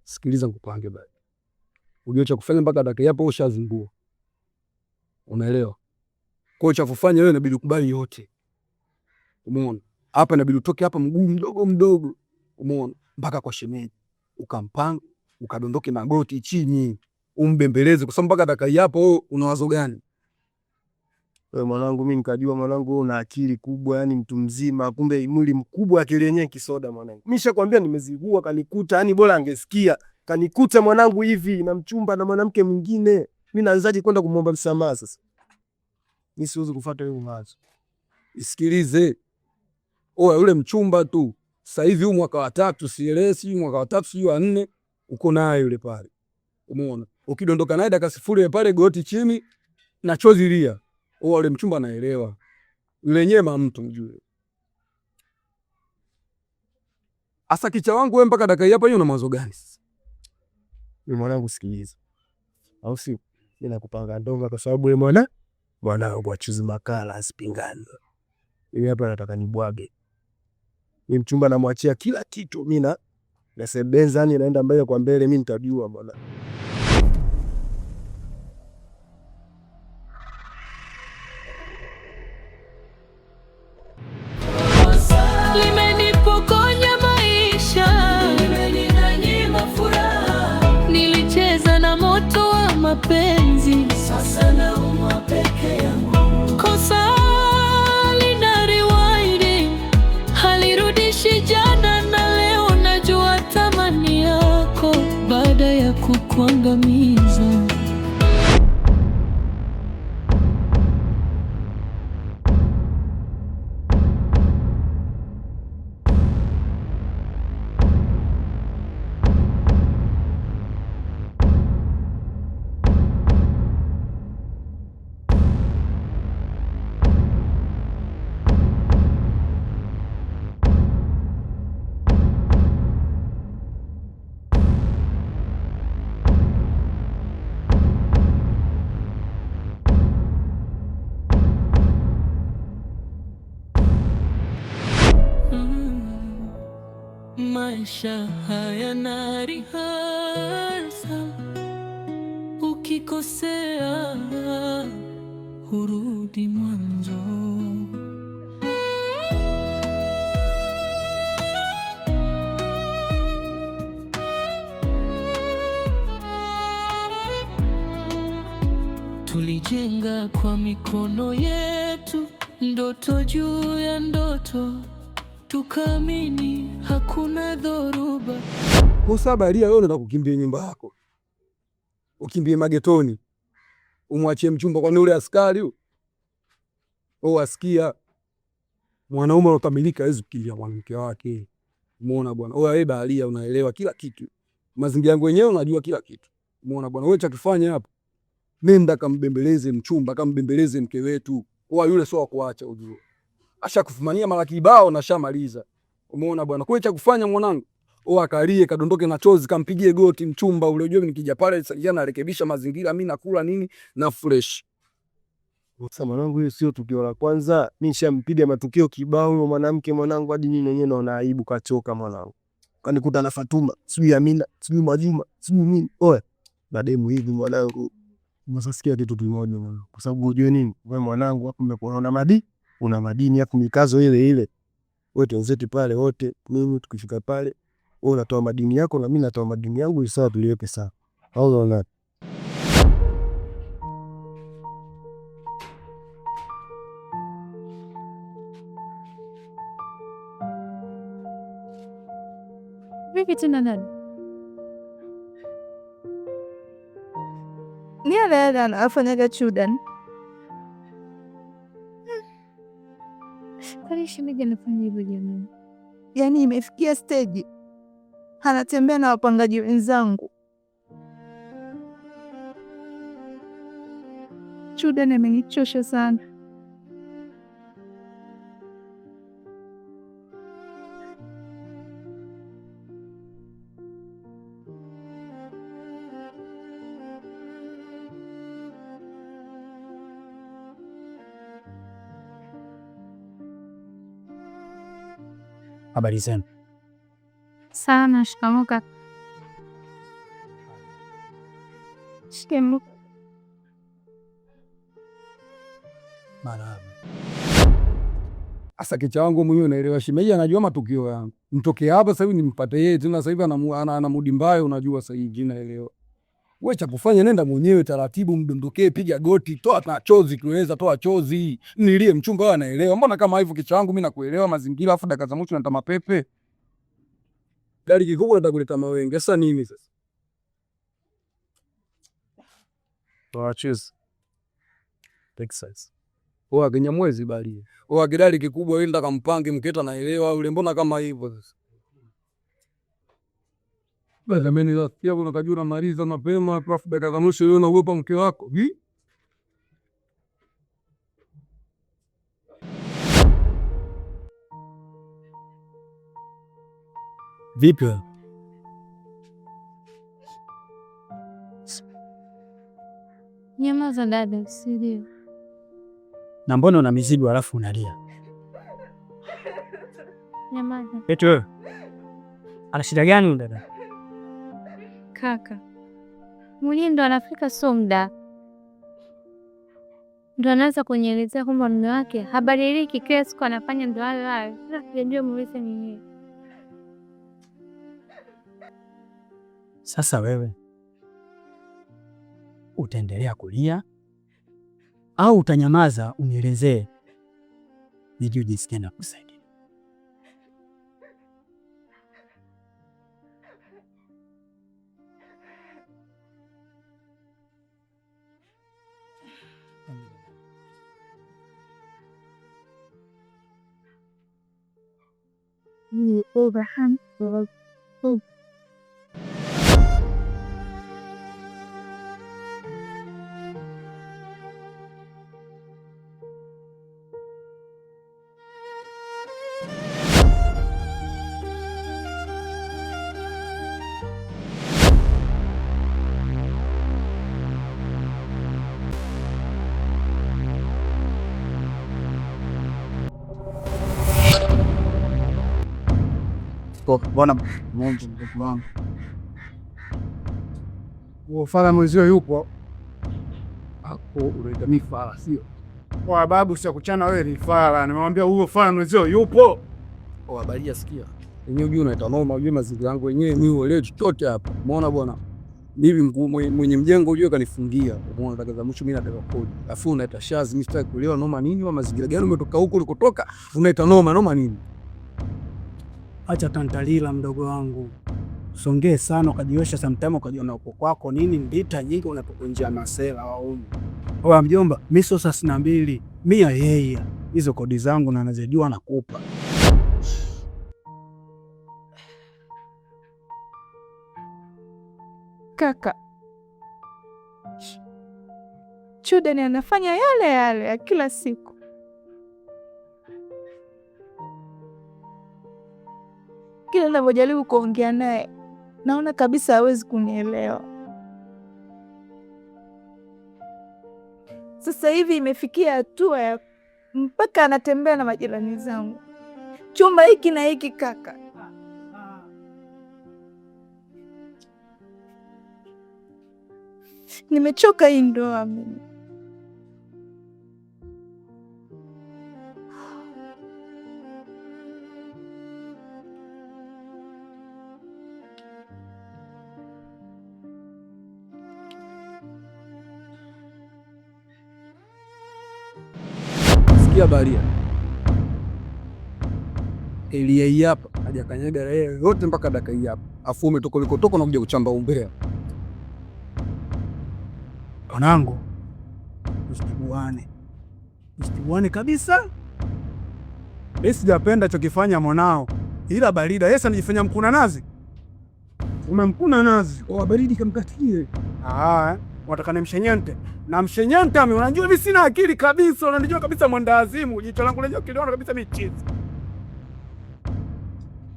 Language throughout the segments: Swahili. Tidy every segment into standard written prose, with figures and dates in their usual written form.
Sikiliza nikupange bali. Ujue cha kufanya mpaka dakika hapo ushazingua. Unaelewa? Kwa cha kufanya wewe inabidi ukubali yote. Umeona? Hapa inabidi utoke hapa mguu mdogo mdogo. Umeona? Mpaka kwa shemeji. Ukampanga, ukadondoke na goti chini. Umbembeleze kwa sababu mpaka dakika hapo wewe una wazo gani? Wewe mwanangu, mimi nikajua mwanangu wewe una akili kubwa, yani mtu mzima, kumbe mwili mkubwa, akili yenyewe kisoda mwanangu. Mimi nishakwambia nimezigua, kanikuta, yani bora angesikia. Kanikuta mwanangu hivi na mchumba na mwanamke mwingine. Mimi naanzaje kwenda kumwomba msamaha sasa? Mimi siwezi kufuata hiyo mawazo. Isikilize. Oya yule mchumba tu. Sasa hivi huu mwaka wa 3 sielewi, si mwaka wa 3 si wa 4 uko naye yule pale. Umeona? Ukidondoka naye dakika 0 pale goti chini na chozi lia. Oya yule mchumba anaelewa. Yule nyema mtu mjue. Asa kicha wangu wewe mpaka dakika hapa hiyo una mawazo gani sasa? Mimi mwanangu sikiliza. Au si mimi nakupanga ndonga kwa sababu wewe mwanangu achuzi makala asipingane. Mimi hapa nataka nibwage. Mimi mchumba namwachia kila kitu, mimi na sebenza, yani naenda mbele kwa mbele, mimi nitajua bwana. Limenipokonya maisha, limeninyima furaha. Nilicheza na moto wa mapenzi, sasa naumwa peke yangu. Kosa lina rewind, halirudishi jana na leo najua thamani yako baada ya kukuangamiza. Maisha hayana rehearsal, ukikosea hurudi mwanzo. Tulijenga kwa mikono yetu, ndoto juu ya ndoto, tukaamini hakuna dhoruba. Usabalia wewe unataka kukimbia nyumba yako. Ukimbie magetoni. Umwachie mchumba kwa yule askari huyo. Wewe asikia mwanaume ukamilika hawezi kukimbia mwanamke wake. Umeona bwana? Wewe baharia unaelewa kila kitu. Mazingira yangu wenyewe unajua kila kitu. Umeona bwana? Wewe cha kufanya hapa, nenda kambembeleze mchumba, kambembeleze mke wetu. Wewe yule sio wa kuacha ujue. Ashakufumania mara kibao na shamaliza. Umeona bwana? Kwa cha kufanya mwanangu, akalie kadondoke na chozi, kampigie goti mchumba ule, unajua nikija pale sasa narekebisha mazingira, mimi nakula nini na fresh. Sasa mwanangu, hiyo sio tukio la kwanza. Mimi nishampiga matukio kibao huyo mwanamke mwanangu, hadi mimi mwenyewe naona aibu, kachoka mwanangu. Kanikuta na Fatuma, sijui Amina, sijui Mwajuma, sijui nini. Oe, bademu hivi mwanangu. Unasikia kitu kimoja mwanangu. Kwa sababu unajua nini? Wewe mwanangu hapo umekuona una madini hapo, mikazo ile ile. Wewe tunzetu pale wote, mimi tukifika pale, wewe unatoa madini yako na mimi natoa madini yangu, ili sawa tuliweke sawa. Au unaona? Vipi tena nani? Ni ala afanyaga chudan. Kwani shemeji anafanya hivyo jamani? Yaani imefikia stage anatembea na wapangaji wenzangu. Chudan amenichosha sana. Habari zenu? Sana. Shikamoo kaka. Shikamoo. Marahaba. Asa kicha wangu mwenyewe naelewa shemeji anajua matukio yangu. Mtokee hapa sasa hivi nimpate yeye tena sasa hivi ana mudi mbaya unajua sasa hivi naelewa. Wewe cha kufanya nenda mwenyewe taratibu mdondokee piga goti toa na chozi kiweza toa chozi. Nilie mchumba wewe anaelewa. Mbona kama hivyo kicha wangu mimi nakuelewa mazingira afu dakika za mwisho natama pepe. Gari kikubwa nataka kuleta mawenge. Sasa nini sasa? Toa chozi. Texas. Oa Kinyamwezi bali. Oa kidali kikubwa yenda kampange mketa naelewa yule mbona kama hivyo sasa. Basi mimi nasikia kuna kajua maliza mapema alafu dakika za mwisho yeye unaogopa mke wako. Vipi wewe? Nyamaza dada, usilie. Na mbona una mizigo alafu unalia? Nyamaza. Eti wewe? Ana shida gani huyu dada? Kaka, mwenyewe ndo anafika so muda ndo anaanza kunielezea kwamba mume wake habadiliki, kila siku anafanya ndo hayo hayo. Sijajua muulize nini. Sasa wewe utaendelea kulia au utanyamaza unielezee nijue jinsi gani nakusaidia? Bwana Mungu mdogo wangu. Fala mwezio yupo. Hapo unaita mimi fala sio? Kwa babu sio kuchana wewe ni fala. Nimemwambia huyo fala mwezio yupo. Oh, habari sikia. Yenyewe unajua unaita noma, unajua mazingira yangu wenyewe mimi uelewe chochote hapa. Umeona bwana? Mimi mwenye mjengo unajua kanifungia. Umeona nataka za mwisho mimi nataka kodi. Alafu unaita shazi mimi sitaki kuelewa noma nini wa mazingira gani umetoka huko ulikotoka unaita noma nini? Acha tantalila mdogo wangu. Songee sana ukajiwesha sometime ukajiona uko kwako nini ndita nyingi unapokunjia masela au. Oya mjomba, mimi sio 32, mia yeye. Hizo kodi zangu na anazijua nakupa. Kaka, Chudeni anafanya yale yale ya kila siku. Kila ninapojaribu kuongea naye naona kabisa hawezi kunielewa. Sasa hivi imefikia hatua ya mpaka anatembea na majirani zangu chumba hiki na hiki. Kaka, nimechoka hii ndoa mimi. Sikia baria. Elia hii hapa hajakanyaga yeye yote mpaka dakika hii hapa. Afu umetoka ulikotoka na kuja kuchamba umbea. Wanangu, Mstibuane kabisa. Mimi sijapenda chokifanya mwanao. Ila barida, yesa anajifanya mkuna nazi. Umemkuna nazi. Oh, baridi kamkatie. Wataka nimshenyente. Na mshenyente ame unajua mimi sina akili kabisa, unanijua kabisa mwenda azimu. Jicho langu unajua kiliona kabisa michizi.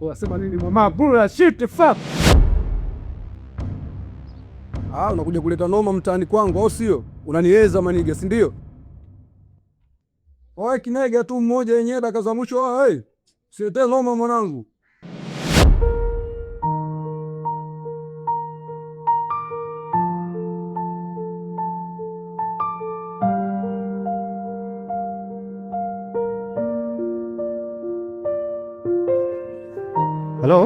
Unasema nini mama? Bullshit fuck. Unakuja kuleta noma mtaani kwangu au sio? Unaniweza maniga, si ndio? Oe kinega tu mmoja yenyewe dakika za mwisho. Hey, siete noma mwanangu. Halo?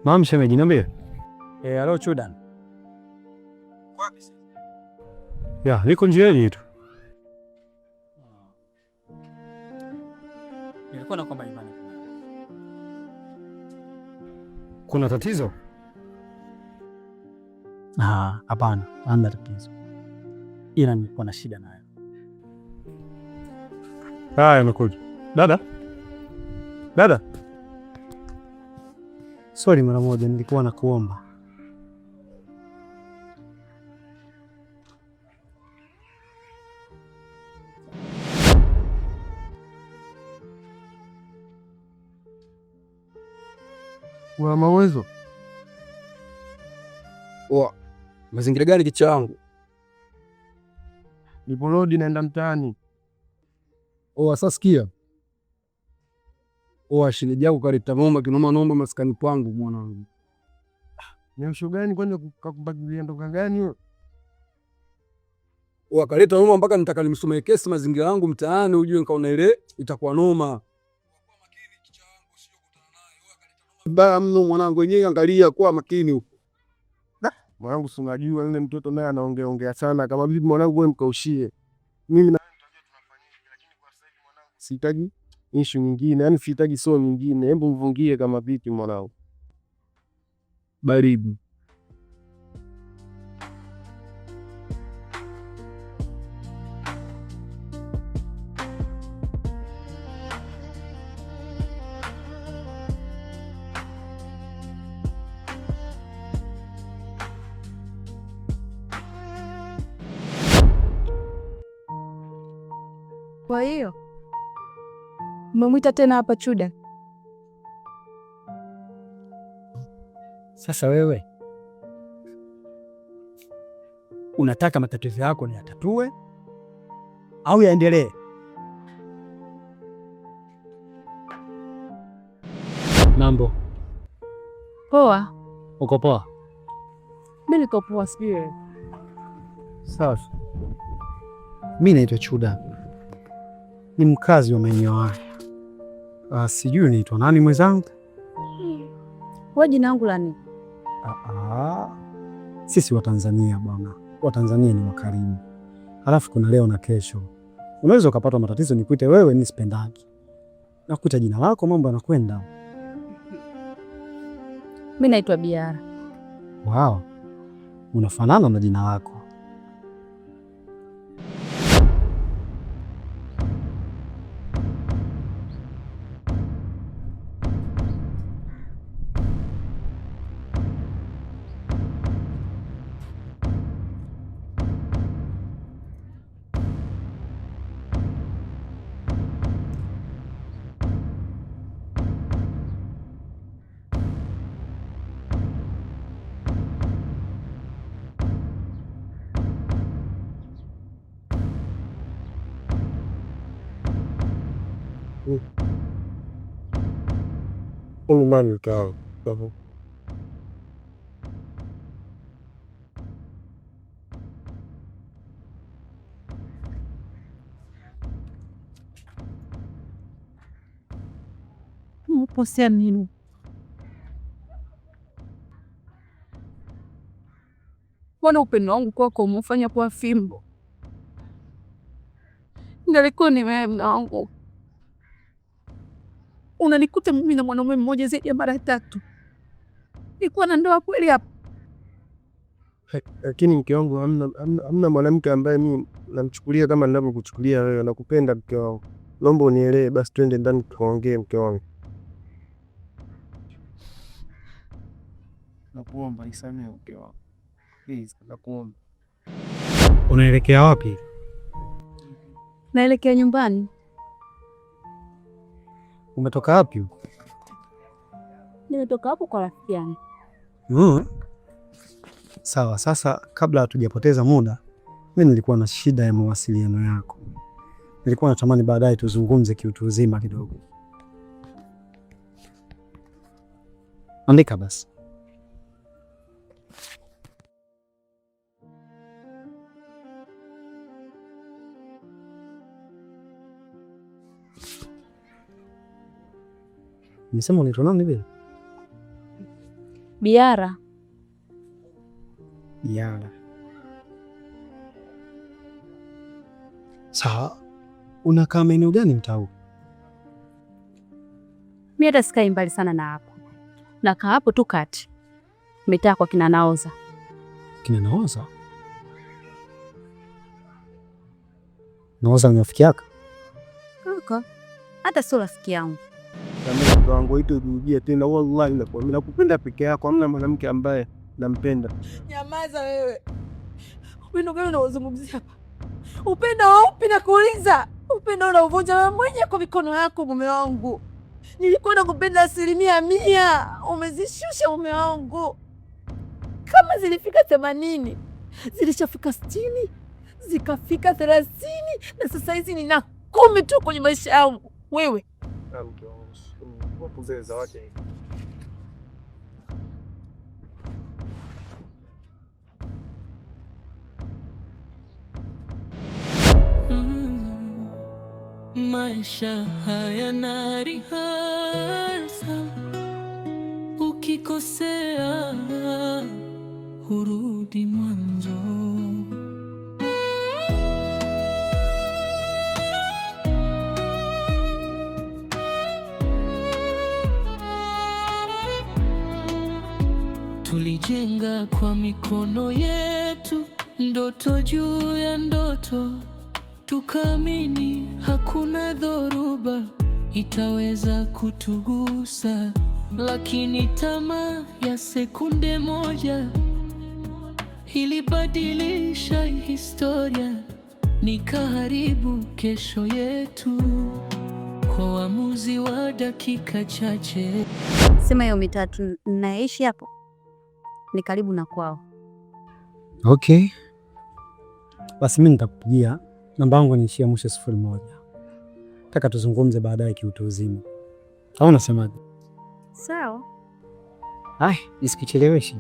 Naam shemeji, niambie. Halo Chudan. Wapi? Ya, niko njiani tu. Nilikuwa nakwamba nyumbani. Kuna tatizo? Hapana, hamna tatizo. Ila nilikuwa na shida nayo. Haya, nakuja. Dada? Dada? Sorry, mara moja nilikuwa nakuomba. Una mawezo? Mazingira gani kicha yangu? Nipo rodi naenda mtaani. Sasa sikia. Shida yako kaleta mama kinoma nomba maskani pangu mwanangu. Ni usho gani kwani kukubagilia ndoka gani wewe? Kaleta noma mpaka nitaka nimsomee kesi mazingira yangu mtaani ujue nikaona ile itakuwa noma. Baya mno mwanangu, wenyewe angalia kwa makini huko. Mwanangu si unajua yule mtoto naye anaongea sana kama vipi mwanangu wewe mkaushie. Mimi na tutajua tunafanyaje, lakini kwa sasa hivi mwanangu sihitaji issue nyingine, yani sihitaji sio nyingine. Hebu mvungie kama vipi mwanangu. Baridi. Kwa hiyo umemwita tena hapa Chuda? Sasa wewe unataka matatizo yako ni yatatue au yaendelee? Mambo Poa. uko poa? Mimi niko poa, sijui. Sawa. Mimi naitwa Chuda, ni mkazi wa maeneo haya. Sijui naitwa nani mwenzangu? Wewe jina langu la nini? Sisi Watanzania bwana, Watanzania ni wakarimu. Halafu kuna leo na kesho, unaweza ukapata matatizo nikuite wewe, ni sipendaki. Nakuita jina lako, mambo yanakwenda. Mimi naitwa Biara. Wow, unafanana na jina lako. Mani kao. Uposea nini? Mbona upendo wangu kwako umefanya kwa fimbo? Ngalikuwa ni wewe mume wangu. Unanikuta mimi na mwanaume mmoja zaidi ya mara 3. Nilikuwa na ndoa kweli hapa? Lakini mke wangu hamna mwanamke ambaye mimi namchukulia kama ninavyokuchukulia wewe. Nakupenda mke wangu. Naomba unielewe basi, twende ndani tuongee mke wangu. Nakuomba nisamehe mke wangu. Please, nakuomba. Unaelekea wapi? Naelekea nyumbani. Umetoka wapi? Nimetoka hapo kwa rafiki yangu. Sawa, sasa kabla hatujapoteza muda, mimi nilikuwa na shida ya mawasiliano yako. Nilikuwa natamani baadaye tuzungumze kiutu uzima kidogo. Andika basi. Nisema unaitwa nani vile? Biara. Biara. Sawa. Unakaa maeneo gani mtaa huu? Mimi hata sikai mbali sana na hapo. Nakaa hapo tu kati. Mitaa kwa kina Naoza. Kina Naoza? Naoza ni rafiki yako? Kaka, hata sio rafiki yangu. Mtu wangu itorudia tena, wallahi nakwambia nakupenda peke yako, hamna mwanamke ambaye nampenda. Nyamaza wewe. Upendo gani unaozungumzia hapa? Upendo waupi na kuuliza? Upendo unaovunja wewe mwenyewe kwa mikono yako mume wangu. Nilikuwa nakupenda 100%. Umezishusha mume wangu. Kama zilifika 80, zilishafika 60, zikafika 30 na sasa hizi nina 10 tu kwenye maisha yangu. Wewe maisha hayana rihasa, ukikosea hurudi mwanzo. Tulijenga kwa mikono yetu, ndoto juu ya ndoto, tukaamini hakuna dhoruba itaweza kutugusa, lakini tamaa ya sekunde moja ilibadilisha historia, nikaharibu kesho yetu kwa uamuzi wa dakika chache. Sema hiyo mitatu naishi hapo ni karibu na kwao. Okay. Basi mimi nitakupigia, namba yangu niishia mwisho 01. Nataka tuzungumze baadaye kiutu uzima. Au unasemaje? Sawa. Ai, nisikucheleweshi.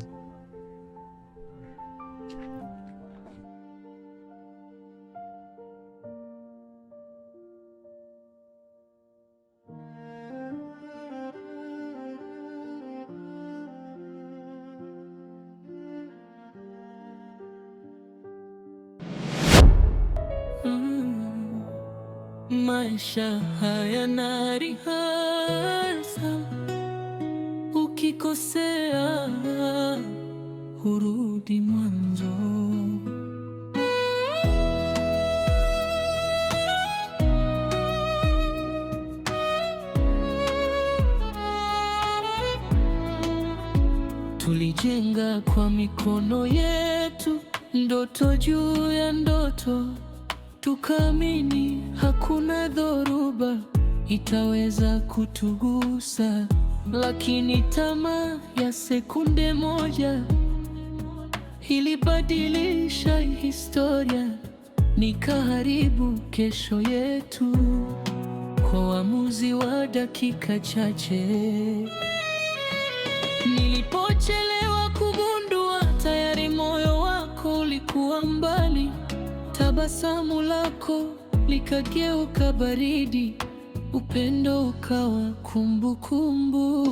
Maisha hayana rihasa, ukikosea hurudi mwanzo. Tulijenga kwa mikono yetu, ndoto juu ya ndoto, tukaamini hakuna dhoruba itaweza kutugusa, lakini tamaa ya sekunde moja ilibadilisha historia, nikaharibu kesho yetu kwa uamuzi wa dakika chache. Nilipochelewa kugundua, tayari moyo wako ulikuwa mbali. Tabasamu lako likageuka baridi, upendo ukawa kumbukumbu.